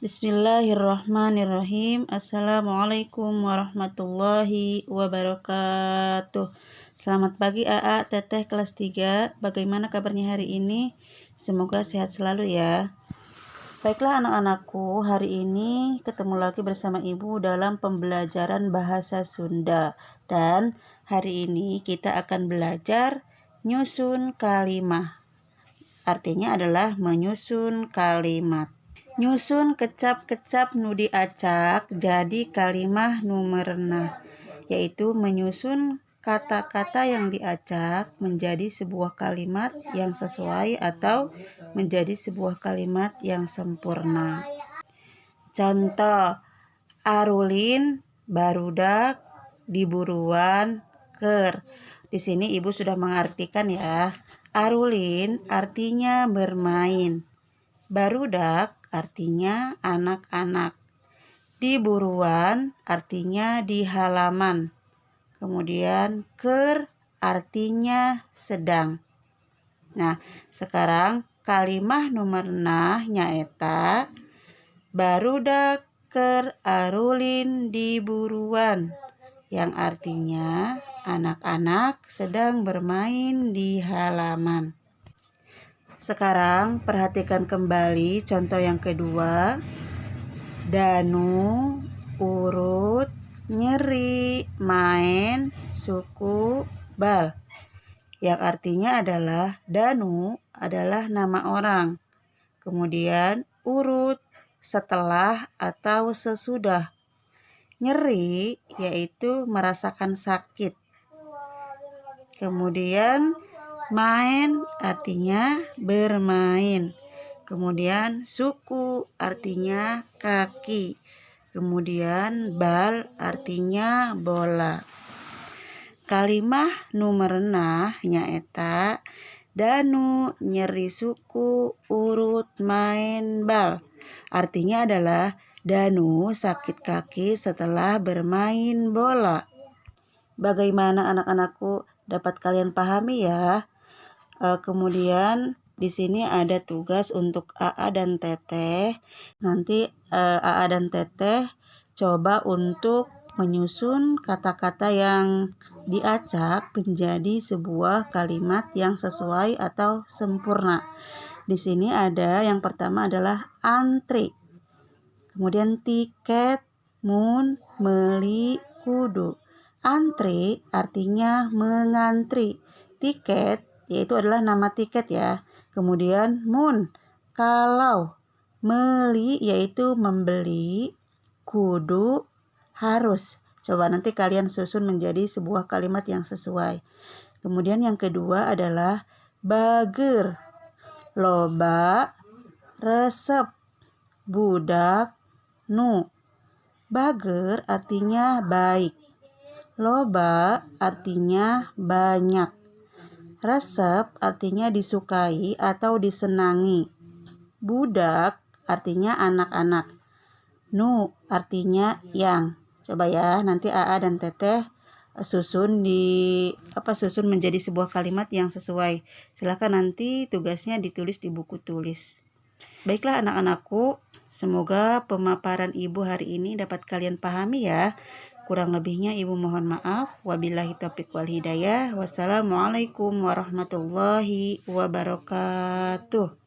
Bismillahirrahmanirrahim. Assalamualaikum warahmatullahi wabarakatuh. Selamat pagi AA, Teteh kelas 3. Bagaimana kabarnya hari ini? Semoga sehat selalu ya. Baiklah anak-anakku, hari ini ketemu lagi bersama Ibu dalam pembelajaran bahasa Sunda. Dan hari ini kita akan belajar nyusun kalimat. Artinya adalah menyusun kalimat. Nyusun kecap-kecap nu diacak jadi kalimah nu merenah, yaitu menyusun kata-kata yang diacak menjadi sebuah kalimat yang sesuai atau menjadi sebuah kalimat yang sempurna. Contoh, arulin barudak diburuan keur. Di sini Ibu sudah mengartikan ya. Arulin artinya bermain. Barudak artinya anak-anak. Di buruan artinya di halaman. Kemudian keur artinya sedang. Nah, sekarang kalimah nomor nyaeta barudak keur arulin di buruan, yang artinya anak-anak sedang bermain di halaman. Sekarang perhatikan kembali contoh yang kedua. Danu, urut, nyeri, main, suku, bal. Yang artinya adalah Danu adalah nama orang. Kemudian urut setelah atau sesudah. Nyeri yaitu merasakan sakit. Kemudian main artinya bermain. Kemudian suku artinya kaki. Kemudian bal artinya bola. Kalimah nu merenah nyaeta danu nyeri suku urut main bal. Artinya adalah danu sakit kaki setelah bermain bola. Bagaimana anak-anakku, dapat kalian pahami ya? Kemudian di sini ada tugas untuk AA dan Teteh. Nanti AA dan Teteh coba untuk menyusun kata-kata yang diacak menjadi sebuah kalimat yang sesuai atau sempurna. Di sini ada yang pertama adalah antri. Kemudian tiket, mun, meli, kudu. Antri artinya mengantri. Tiket yaitu adalah nama tiket ya. Kemudian mun, kalau. Meli yaitu membeli. Kudu, harus. Coba nanti kalian susun menjadi sebuah kalimat yang sesuai. Kemudian yang kedua adalah bager. Loba, resep, budak, nu. Bager artinya baik. Loba artinya banyak. Resep artinya disukai atau disenangi. Budak artinya anak-anak. Nu artinya yang. Coba ya, nanti AA dan Teteh susun menjadi sebuah kalimat yang sesuai. Silakan nanti tugasnya ditulis di buku tulis. Baiklah anak-anakku, semoga pemaparan Ibu hari ini dapat kalian pahami ya. Kurang lebihnya Ibu mohon maaf. Wabillahi taufiq wal hidayah. Wassalamualaikum warahmatullahi wabarakatuh.